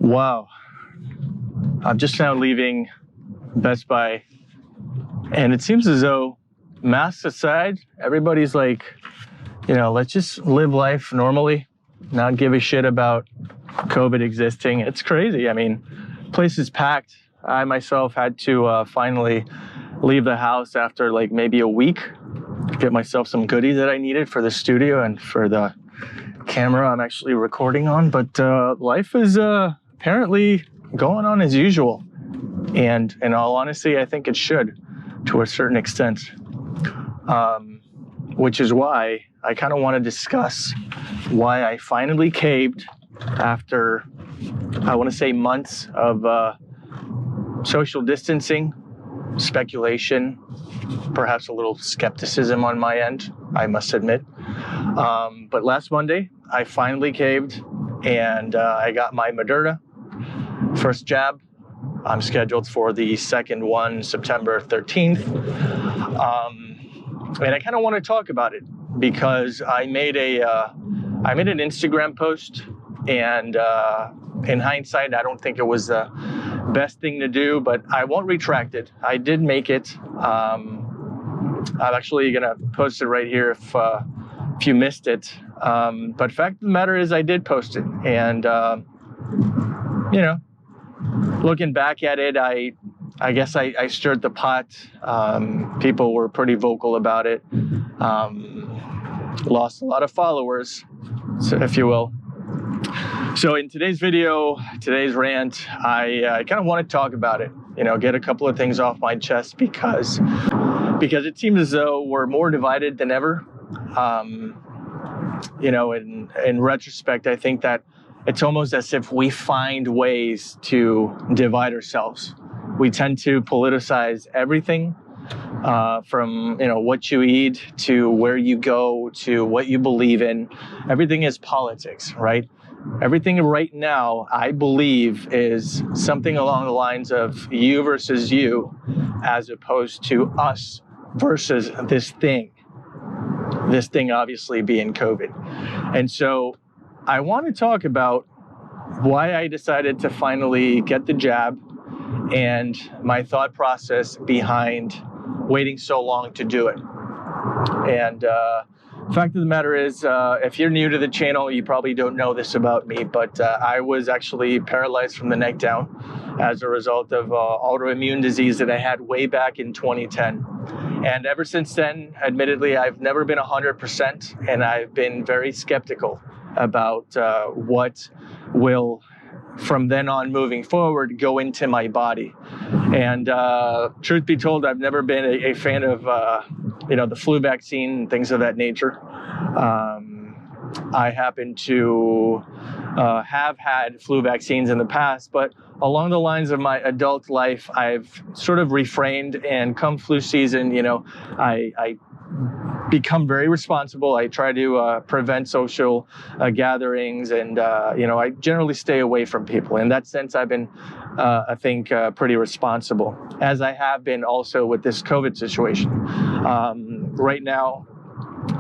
Wow. I'm just now leaving Best Buy, and it seems as though, masks aside, everybody's like, let's just live life normally, not give a shit about COVID existing. It's crazy. I mean, place is packed. I myself had to finally leave the house after like maybe a week to get myself some goodies that I needed for the studio and for the camera I'm actually recording on. But life is apparently going on as usual. And in all honesty, I think it should, to a certain extent. Which is why I kind of want to discuss why I finally caved after, I want to say, months of social distancing, speculation, perhaps a little skepticism on my end, I must admit. But last Monday, I finally caved, and I got my Moderna first jab. I'm scheduled for the second one, September 13th. And I kind of want to talk about it because I made an Instagram post, and in hindsight, I don't think it was the best thing to do, but I won't retract it. I did make it. I'm actually gonna post it right here if you missed it. But fact of the matter is, I did post it, and looking back at it, I guess I stirred the pot. People were pretty vocal about it. Lost a lot of followers, so, if you will. So in today's video, today's rant, I kind of want to talk about it. Get a couple of things off my chest because it seems as though we're more divided than ever. In retrospect, I think that it's almost as if we find ways to divide ourselves. We tend to politicize everything, from what you eat to where you go to what you believe in. Everything is politics, right? Everything right now, I believe, is something along the lines of you versus you, as opposed to us versus this thing. This thing obviously being COVID. And so I want to talk about why I decided to finally get the jab and my thought process behind waiting so long to do it. And fact of the matter is, if you're new to the channel, you probably don't know this about me, but I was actually paralyzed from the neck down as a result of autoimmune disease that I had way back in 2010. And ever since then, admittedly, I've never been 100%, and I've been very skeptical about what will, from then on moving forward, go into my body. And truth be told, I've never been a fan of the flu vaccine and things of that nature. I happen to have had flu vaccines in the past, but along the lines of my adult life, I've sort of refrained, and come flu season, I become very responsible. I try to prevent social gatherings, and I generally stay away from people. In that sense, I've been, I think, pretty responsible, as I have been also with this COVID situation. Right now,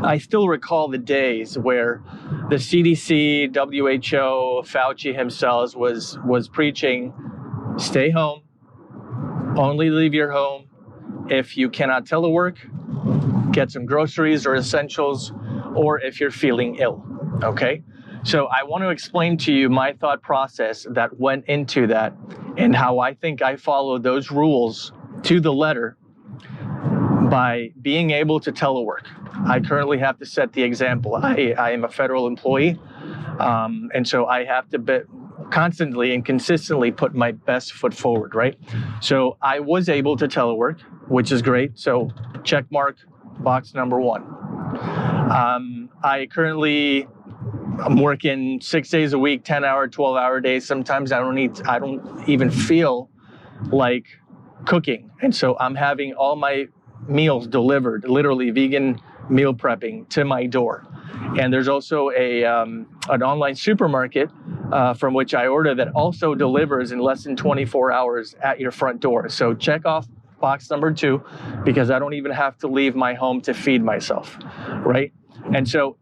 I still recall the days where the CDC, WHO, Fauci himself was preaching, stay home, only leave your home. If you cannot telework, get some groceries or essentials, or if you're feeling ill, okay? So I want to explain to you my thought process that went into that, and how I think I followed those rules to the letter by being able to telework. I currently have to set the example. I am a federal employee, and so I have to constantly and consistently put my best foot forward, right? So I was able to telework, which is great. So check mark, box number one. I'm working 6 days a week, 10-hour, 12-hour days. Sometimes I don't even feel like cooking. And so I'm having all my meals delivered, literally vegan meal prepping, to my door. And there's also an online supermarket from which I order that also delivers in less than 24 hours at your front door. So check off box number 2, because I don't even have to leave my home to feed myself, right? And so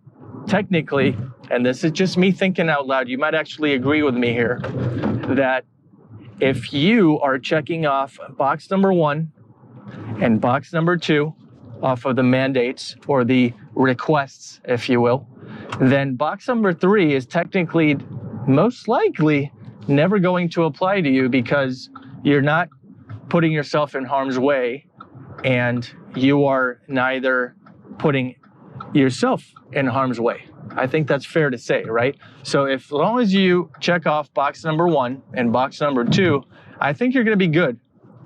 technically, and this is just me thinking out loud, you might actually agree with me here, that if you are checking off box number 1 and box number 2 off of the mandates or the requests, if you will, then box number 3 is technically most likely never going to apply to you because you're not putting yourself in harm's way and you are neither putting yourself in harm's way. I think that's fair to say, right? So as long as you check off box number 1 and box number 2, I think you're going to be good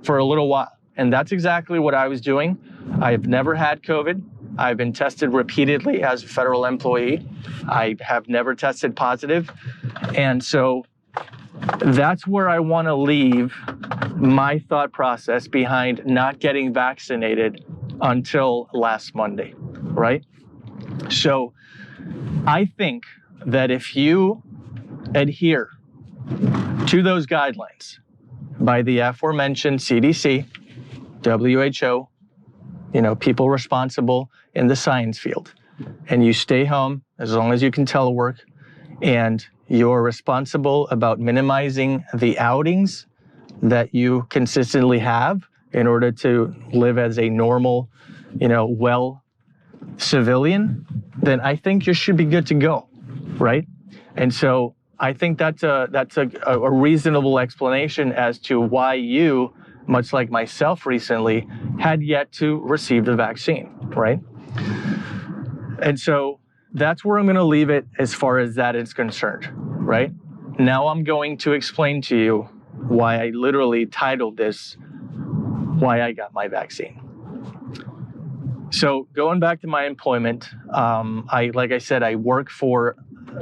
for a little while. And that's exactly what I was doing. I've never had COVID. I've been tested repeatedly as a federal employee. I have never tested positive. And so that's where I want to leave my thought process behind not getting vaccinated until last Monday, right? So I think that if you adhere to those guidelines by the aforementioned CDC, WHO, people responsible in the science field, and you stay home as long as you can telework, and you're responsible about minimizing the outings that you consistently have in order to live as a normal, well civilian, then I think you should be good to go, right? And so I think that's a reasonable explanation as to why you, much like myself recently, had yet to receive the vaccine, right? And so that's where I'm going to leave it as far as that is concerned, right? Now I'm going to explain to you why I literally titled this, Why I Got My Vaccine. So going back to my employment, like I said, I work for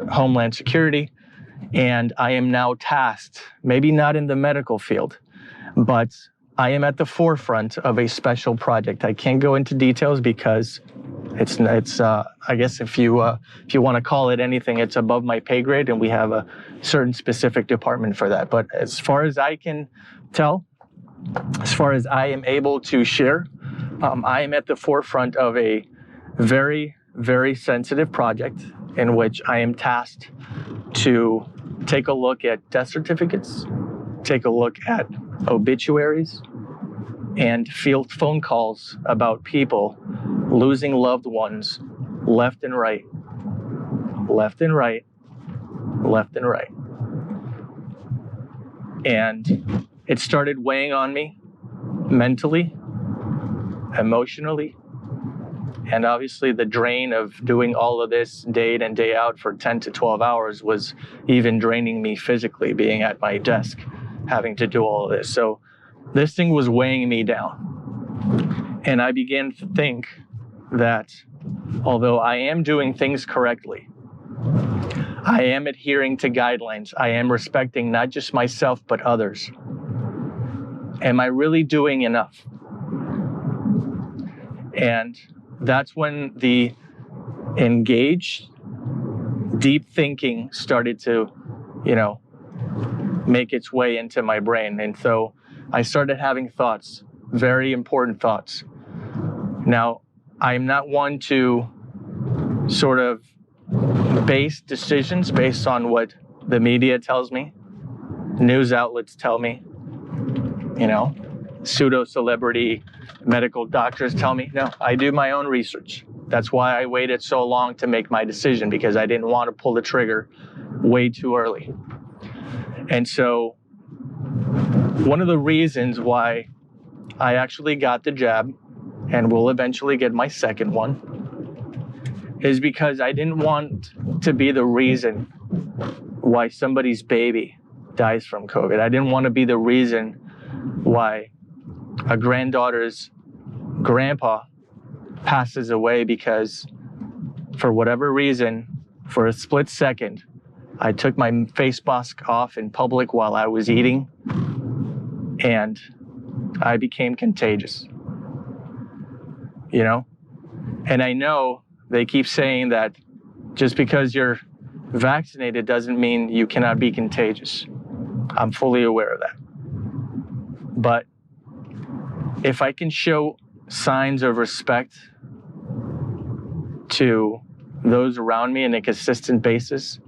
Homeland Security, and I am now tasked, maybe not in the medical field, but I am at the forefront of a special project. I can't go into details because it's I guess if you want to call it anything, it's above my pay grade, and we have a certain specific department for that. But as far as I can tell, as far as I am able to share, I am at the forefront of a very, very sensitive project in which I am tasked to take a look at death certificates, take a look at obituaries, and field phone calls about people losing loved ones left and right, left and right, left and right. And it started weighing on me mentally, emotionally, and obviously the drain of doing all of this day in and day out for 10 to 12 hours was even draining me physically, being at my desk, having to do all of this. So this thing was weighing me down. And I began to think that although I am doing things correctly, I am adhering to guidelines, I am respecting not just myself, but others. Am I really doing enough? And that's when the engaged, deep thinking started to, make its way into my brain. And so I started having thoughts, very important thoughts. Now, I'm not one to sort of base decisions based on what the media tells me, news outlets tell me, pseudo-celebrity medical doctors tell me. No, I do my own research. That's why I waited so long to make my decision, because I didn't want to pull the trigger way too early. And so one of the reasons why I actually got the jab and will eventually get my second one is because I didn't want to be the reason why somebody's baby dies from COVID. I didn't want to be the reason why a granddaughter's grandpa passes away because, for whatever reason, for a split second, I took my face mask off in public while I was eating, and I became contagious. And I know they keep saying that just because you're vaccinated doesn't mean you cannot be contagious. I'm fully aware of that. But if I can show signs of respect to those around me on a consistent basis,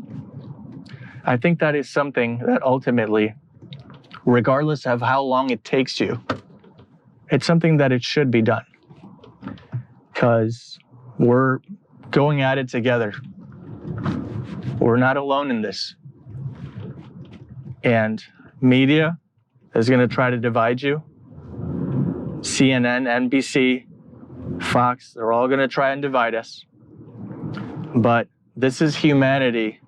I think that is something that ultimately regardless of how long it takes you, it's something that it should be done, because we're going at it together. We're not alone in this. And media is going to try to divide you. CNN, NBC, Fox, they're all going to try and divide us. But this is humanity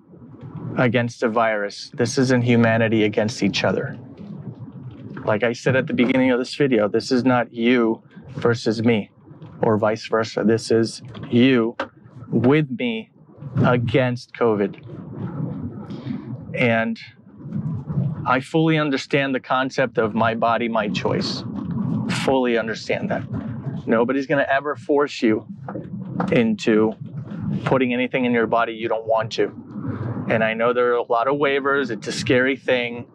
against a virus. This isn't humanity against each other. Like I said at the beginning of this video, this is not you versus me or vice versa. This is you with me against COVID. And I fully understand the concept of my body, my choice. Fully understand that. Nobody's going to ever force you into putting anything in your body you don't want to. And I know there are a lot of waivers. It's a scary thing.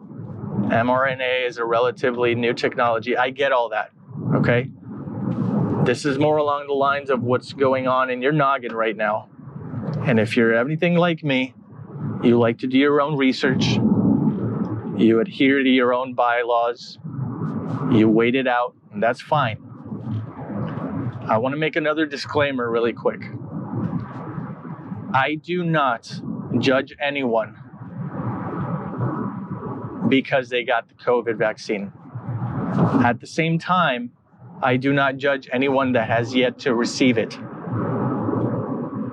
mRNA is a relatively new technology. I get all that, okay? This is more along the lines of what's going on in your noggin right now. And if you're anything like me, you like to do your own research. You adhere to your own bylaws. You wait it out, and that's fine. I want to make another disclaimer really quick. I do not judge anyone because they got the COVID vaccine. At the same time, I do not judge anyone that has yet to receive it.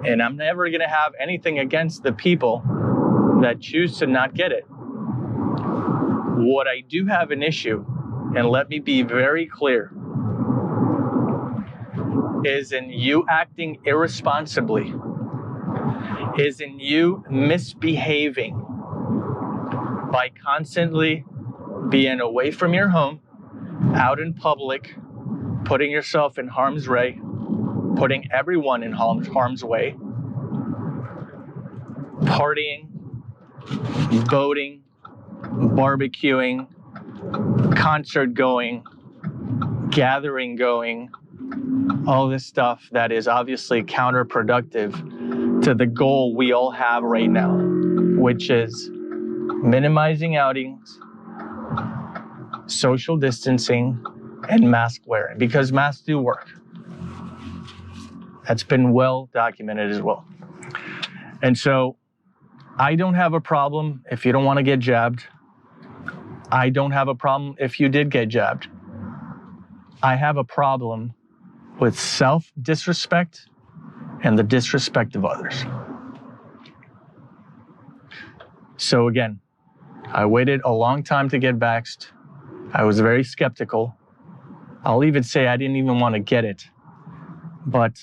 And I'm never going to have anything against the people that choose to not get it. What I do have an issue, and let me be very clear, is in you acting irresponsibly, is in you misbehaving by constantly being away from your home, out in public, putting yourself in harm's way, putting everyone in harm's way, partying, boating, barbecuing, concert going, gathering going, all this stuff that is obviously counterproductive to the goal we all have right now, which is minimizing outings, social distancing, and mask wearing, because masks do work. That's been well documented as well. And so I don't have a problem if you don't want to get jabbed. I don't have a problem if you did get jabbed. I have a problem with self-disrespect and the disrespect of others. So again, I waited a long time to get vaxxed. I was very skeptical. I'll even say I didn't even want to get it. But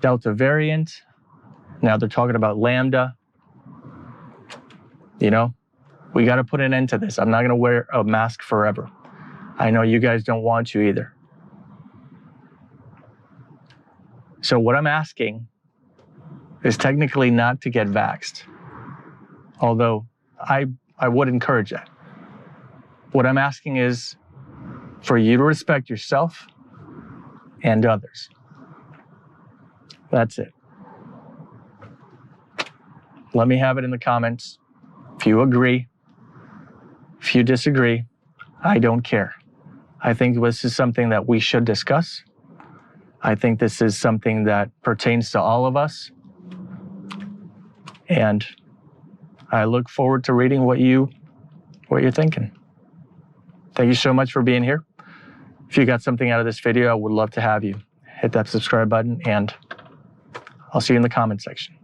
Delta variant, now they're talking about Lambda. You know, we got to put an end to this. I'm not going to wear a mask forever. I know you guys don't want to either. So what I'm asking is technically not to get vaxxed, although I would encourage that. What I'm asking is for you to respect yourself and others. That's it. Let me have it in the comments. If you agree, if you disagree, I don't care. I think this is something that we should discuss. I think this is something that pertains to all of us. And I look forward to reading what you're thinking. Thank you so much for being here. If you got something out of this video, I would love to have you hit that subscribe button, and I'll see you in the comment section.